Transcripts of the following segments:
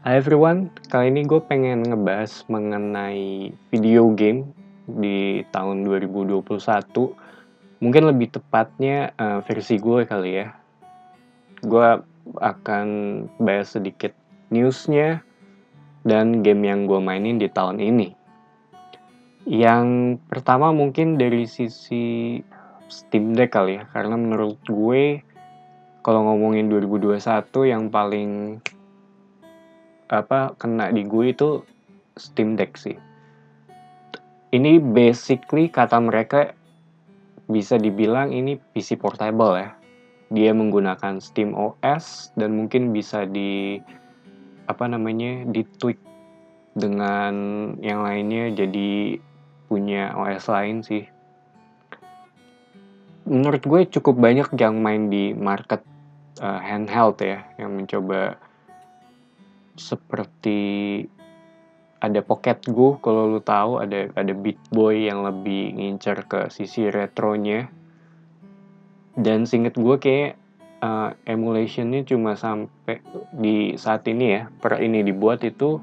Hai everyone, kali ini gue pengen ngebahas mengenai video game di tahun 2021. Mungkin lebih tepatnya versi gue kali ya. Gue akan bahas sedikit newsnya dan game yang gue mainin di tahun ini. Yang pertama mungkin dari sisi Steam Deck kali ya, karena menurut gue kalau ngomongin 2021 yang paling kena di gue itu Steam Deck sih. Ini basically kata mereka bisa dibilang ini PC portable ya. Dia menggunakan Steam OS dan mungkin bisa di-tweak dengan yang lainnya jadi punya OS lain sih. Menurut gue cukup banyak yang main di market handheld ya, yang mencoba seperti ada Pocket Go, kalau lu tahu ada Beat Boy yang lebih ngincer ke sisi retronya. Dan seinget gue kayak emulationnya cuma sampai di saat ini ya, per ini dibuat itu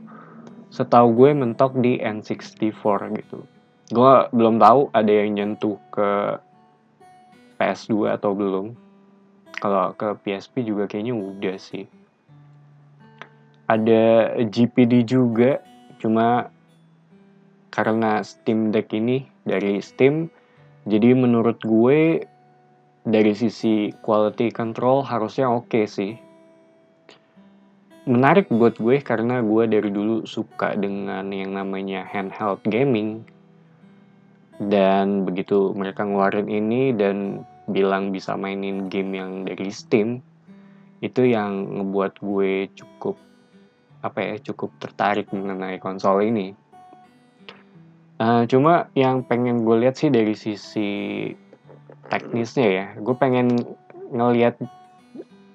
setahu gue mentok di N64 gitu. Gue belum tahu ada yang nyentuh ke PS2 atau belum. Kalau ke PSP juga kayaknya udah sih. Ada GPD juga, cuma karena Steam Deck ini dari Steam, jadi menurut gue dari sisi quality control harusnya oke sih. Menarik buat gue karena gue dari dulu suka dengan yang namanya handheld gaming. Dan begitu mereka ngeluarin ini dan bilang bisa mainin game yang dari Steam, itu yang ngebuat gue cukup tertarik mengenai konsol ini. Cuma yang pengen gue lihat sih dari sisi teknisnya ya, gue pengen ngelihat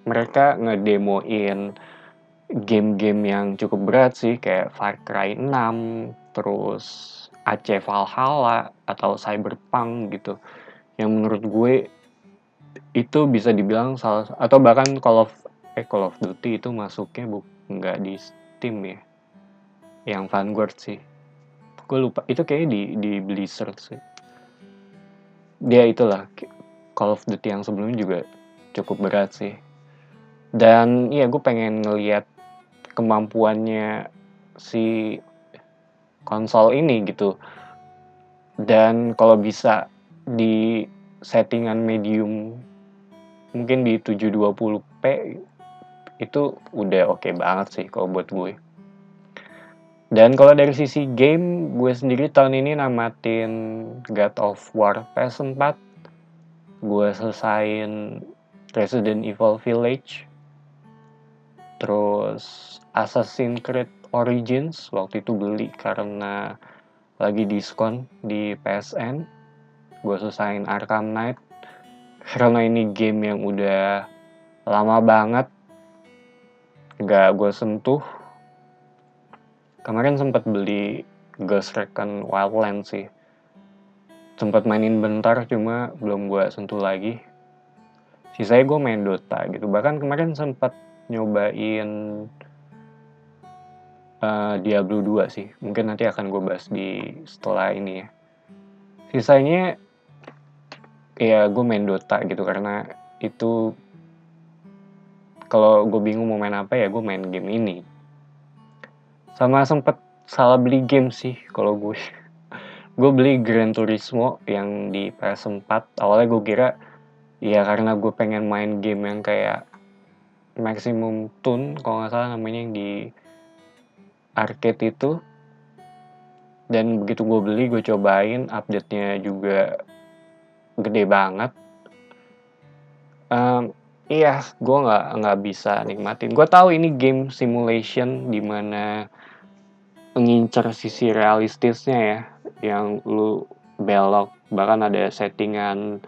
mereka ngedemoin game-game yang cukup berat sih, kayak Far Cry 6, terus AC Valhalla atau Cyberpunk gitu, yang menurut gue itu bisa dibilang atau bahkan Call of Duty itu masuknya nggak di Steam ya, yang Vanguard sih, gue lupa itu kayaknya di Blizzard sih. Dia itulah Call of Duty yang sebelumnya juga cukup berat sih. Dan iya, gue pengen ngelihat kemampuannya si konsol ini gitu. Dan kalau bisa di settingan medium mungkin di 720p itu udah oke banget sih kalau buat gue. Dan kalau dari sisi game, gue sendiri tahun ini namatin God of War PS4. Gue selesain Resident Evil Village. Terus Assassin's Creed Origins, waktu itu beli karena lagi diskon di PSN. Gue selesain Arkham Knight karena ini game yang udah lama banget gak gue sentuh. Kemarin sempat beli Ghost Recon Wildlands sih, sempat mainin bentar cuma belum gue sentuh lagi. Sisanya gue main Dota gitu. Bahkan kemarin sempat nyobain Diablo 2 sih. Mungkin nanti akan gue bahas setelah ini ya. Sisanya ya gue main Dota gitu, karena itu kalau gue bingung mau main apa ya gue main game ini. Sama sempet salah beli game sih kalau gue. Gue beli Gran Turismo yang di PS4. Awalnya gue kira ya karena gue pengen main game yang kayak Maximum Tune kalau nggak salah namanya, yang di arcade itu. Dan begitu gue beli, gue cobain, update-nya juga gede banget. Iya, gue nggak bisa nikmatin. Gue tahu ini game simulation di mana mengincar sisi realistisnya ya, yang lu belok, bahkan ada settingan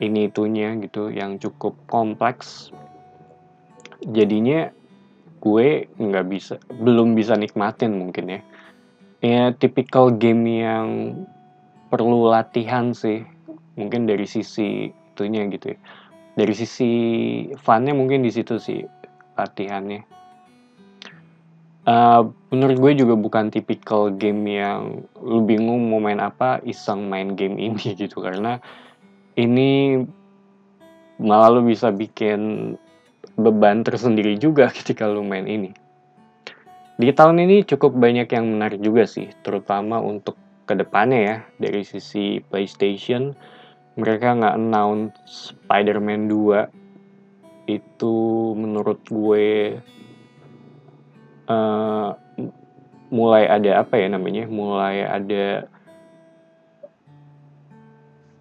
ini itunya gitu yang cukup kompleks. Jadinya gue belum bisa nikmatin mungkin ya. Ya tipikal game yang perlu latihan sih, mungkin dari sisi itunya gitu ya. Dari sisi funnya mungkin di situ sih latihannya. Menurut gue juga bukan tipikal game yang lu bingung mau main apa, iseng main game ini gitu. Karena ini malah lu bisa bikin beban tersendiri juga ketika lu main ini. Di tahun ini cukup banyak yang menarik juga sih, terutama untuk kedepannya ya. Dari sisi PlayStation, mereka nggak announce Spider-Man 2. Itu menurut gue uh, mulai ada apa ya namanya, mulai ada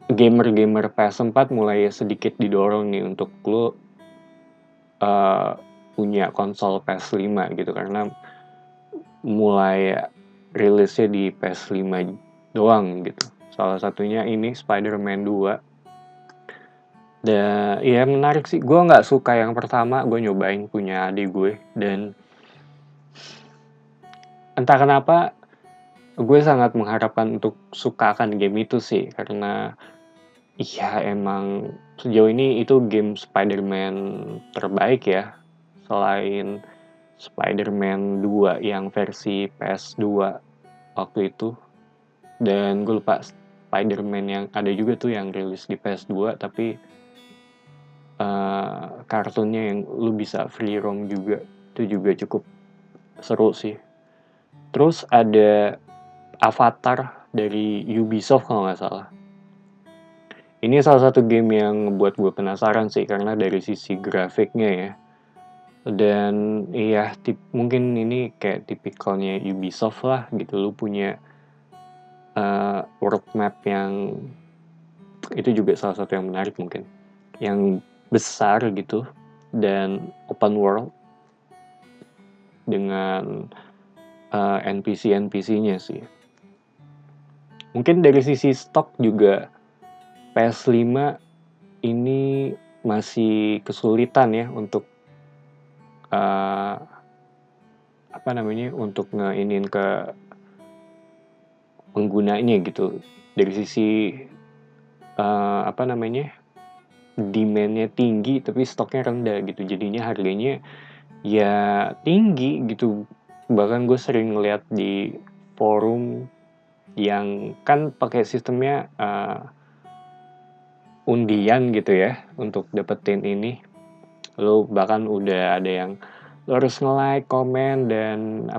gamer-gamer PS4 mulai sedikit didorong nih untuk lu punya konsol PS5 gitu, karena mulai rilisnya di PS5 doang gitu. Salah satunya ini Spider-Man 2. Dan ya menarik sih. Gue nggak suka yang pertama, gue nyobain punya adik gue. Dan entah kenapa gue sangat mengharapkan untuk suka akan game itu sih. Karena iya emang sejauh ini itu game Spider-Man terbaik ya. Selain Spider-Man 2 yang versi PS2 waktu itu. Dan gue lupa Spider-Man yang ada juga tuh yang rilis di PS2, tapi kartunnya yang lu bisa free roam juga, itu juga cukup seru sih. Terus ada Avatar dari Ubisoft kalau nggak salah. Ini salah satu game yang ngebuat gue penasaran sih, karena dari sisi grafiknya ya. Dan iya, mungkin ini kayak tipikalnya Ubisoft lah gitu, lu punya world map yang itu juga salah satu yang menarik mungkin, yang besar gitu dan open world dengan NPC-NPC-nya sih. Mungkin dari sisi stok juga PS5 ini masih kesulitan ya untuk untuk ngeinin ke penggunanya gitu. Dari sisi demand-nya tinggi tapi stoknya rendah gitu, jadinya harganya ya tinggi gitu. Bahkan gue sering ngeliat di forum yang kan pakai sistemnya undian gitu ya untuk dapetin ini. Lo bahkan udah ada yang lo harus nge-like, komen, dan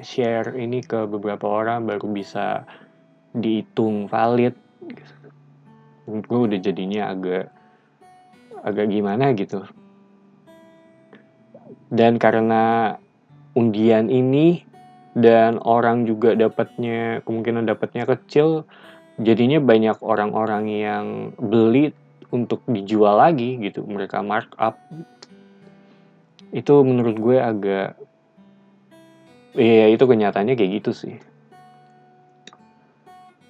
share ini ke beberapa orang baru bisa dihitung valid. Gue udah jadinya agak gimana gitu. Dan karena undian ini dan orang juga kemungkinan dapatnya kecil, jadinya banyak orang-orang yang beli untuk dijual lagi gitu, mereka markup. Itu menurut gue itu kenyataannya kayak gitu sih.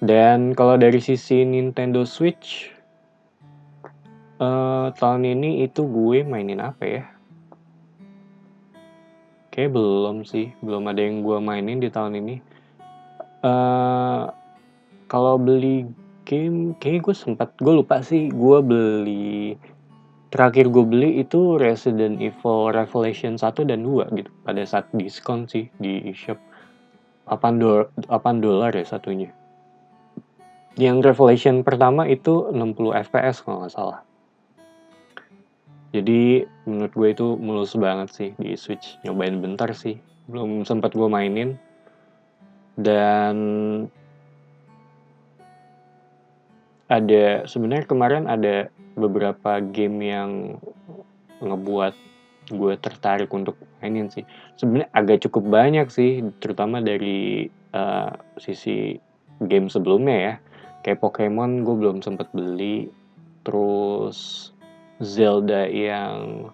Dan kalau dari sisi Nintendo Switch, tahun ini itu gue mainin apa ya? Kayak belum ada yang gue mainin di tahun ini. Kalau beli game, kayaknya gue lupa sih, terakhir gue beli itu Resident Evil Revelation 1 dan 2 gitu, pada saat diskon sih di eShop. $8 ya satunya. Yang Revelation pertama itu 60 fps kalau nggak salah. Jadi menurut gue itu mulus banget sih di Switch. Nyobain bentar sih, belum sempat gue mainin. Dan sebenarnya kemarin ada beberapa game yang ngebuat gue tertarik untuk mainin sih. Sebenarnya agak cukup banyak sih, terutama dari sisi game sebelumnya ya. Kayak Pokemon gue belum sempat beli. Terus Zelda yang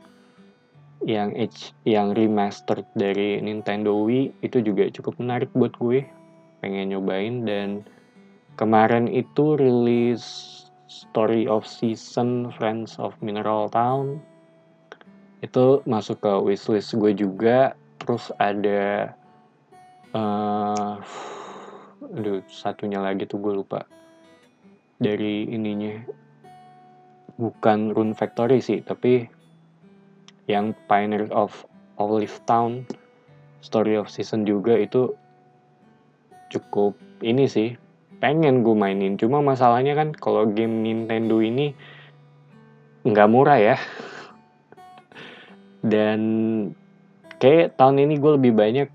remastered dari Nintendo Wii itu juga cukup menarik buat gue, pengen nyobain. Dan kemarin itu rilis Story of Season Friends of Mineral Town, itu masuk ke wishlist gue juga. Terus ada satunya lagi tuh gue lupa, dari ininya bukan Rune Factory sih, tapi yang Pioneer of Olive Town, Story of Season juga itu cukup ini sih, pengen gue mainin. Cuma masalahnya kan kalau game Nintendo ini nggak murah ya. Dan kayak tahun ini gue lebih banyak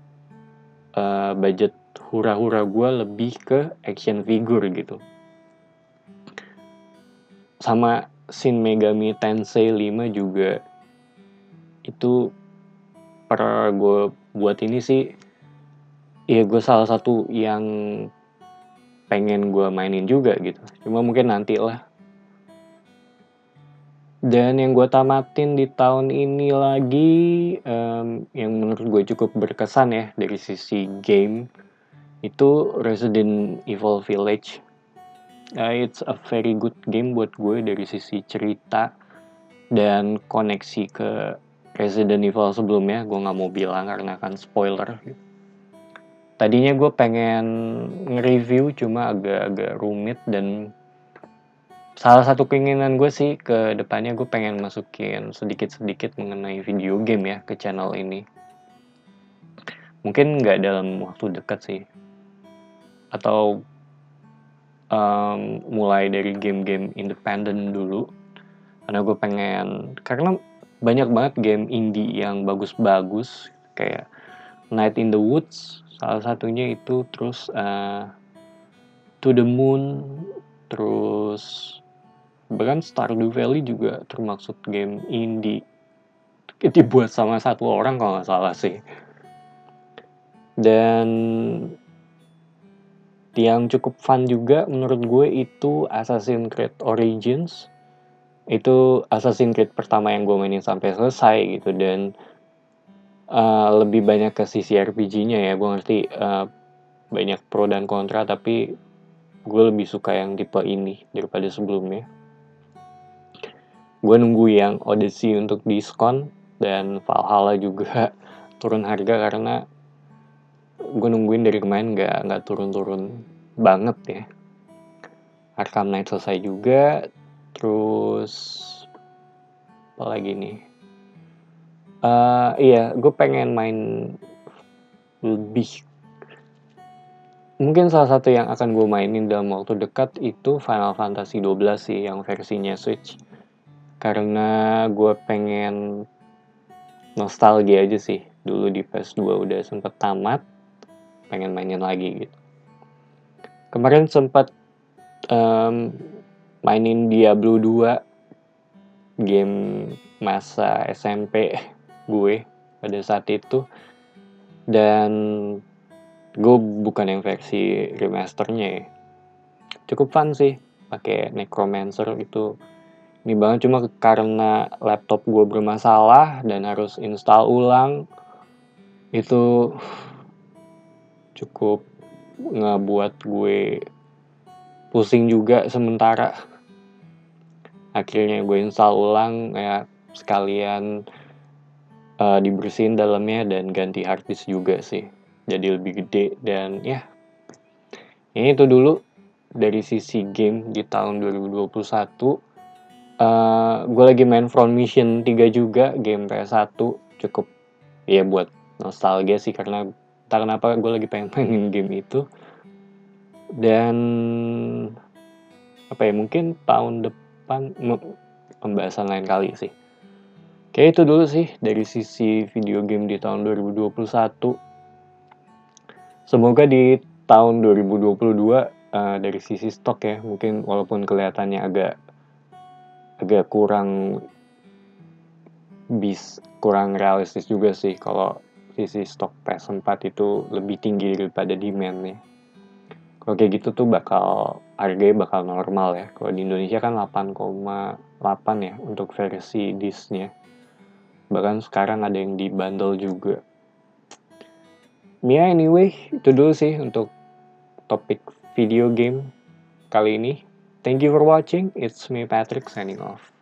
budget hura-hura gue lebih ke action figure gitu. Sama Shin Megami Tensei 5 juga itu gue buat ini sih, ya gue salah satu yang pengen gue mainin juga gitu. Cuma mungkin nanti lah. Dan yang gue tamatin di tahun ini lagi, yang menurut gue cukup berkesan ya dari sisi game, itu Resident Evil Village. It's a very good game buat gue dari sisi cerita dan koneksi ke Resident Evil sebelumnya. Gue gak mau bilang karena kan spoiler. Tadinya gue pengen nge-review cuma agak-agak rumit, dan salah satu keinginan gue sih ke depannya gue pengen masukin sedikit-sedikit mengenai video game ya ke channel ini. Mungkin nggak dalam waktu dekat sih. Atau mulai dari game-game independen dulu. Karena banyak banget game indie yang bagus-bagus. Kayak Night in the Woods, salah satunya itu. Terus To the Moon. Terus bahkan Stardew Valley juga termasuk game indie. Dibuat sama satu orang kalau nggak salah sih. Dan yang cukup fun juga menurut gue itu Assassin's Creed Origins. Itu Assassin's Creed pertama yang gue mainin sampai selesai gitu. Dan lebih banyak ke sisi RPG-nya ya. Gue ngerti banyak pro dan kontra, tapi gue lebih suka yang tipe ini daripada sebelumnya. Gue nunggu yang Odyssey untuk diskon, dan Valhalla juga turun harga karena gue nungguin dari kemarin nggak turun-turun banget ya. Arkham Knight selesai juga. Terus apa lagi nih? Iya, gue pengen main lebih. Mungkin salah satu yang akan gue mainin dalam waktu dekat itu Final Fantasy 12 sih, yang versinya Switch. Karena gue pengen nostalgia aja sih. Dulu di PS2 udah sempet tamat, pengen mainin lagi gitu. Kemarin sempet mainin Diablo 2, game masa SMP gue pada saat itu. Dan gue bukan yang versi remasternya ya. Cukup fun sih pakai Necromancer itu. Ini banget, cuma karena laptop gue bermasalah dan harus install ulang, itu cukup ngebuat gue pusing juga sementara. Akhirnya gue install ulang ya, sekalian dibersihin dalamnya dan ganti harddisk juga sih, jadi lebih gede. Dan ya, ini itu dulu dari sisi game di tahun 2021. Gue lagi main Front Mission 3 juga, game PS1. Cukup ya buat nostalgia sih, karena entah kenapa gue lagi pengen mainin game itu. Dan apa ya, mungkin tahun depan pembahasan lain kali sih. Kayak itu dulu sih dari sisi video game di tahun 2021. Semoga di tahun 2022 dari sisi stok ya, mungkin walaupun kelihatannya agak kurang realistis juga sih kalau sisi stok PS4 itu lebih tinggi daripada demand-nya. Kalau kayak gitu tuh harganya bakal normal ya. Kalau di Indonesia kan 8,8 ya untuk versi disc-nya. Bahkan sekarang ada yang dibundle juga. Ya anyway, itu dulu sih untuk topik video game kali ini. Thank you for watching. It's me Patrick signing off.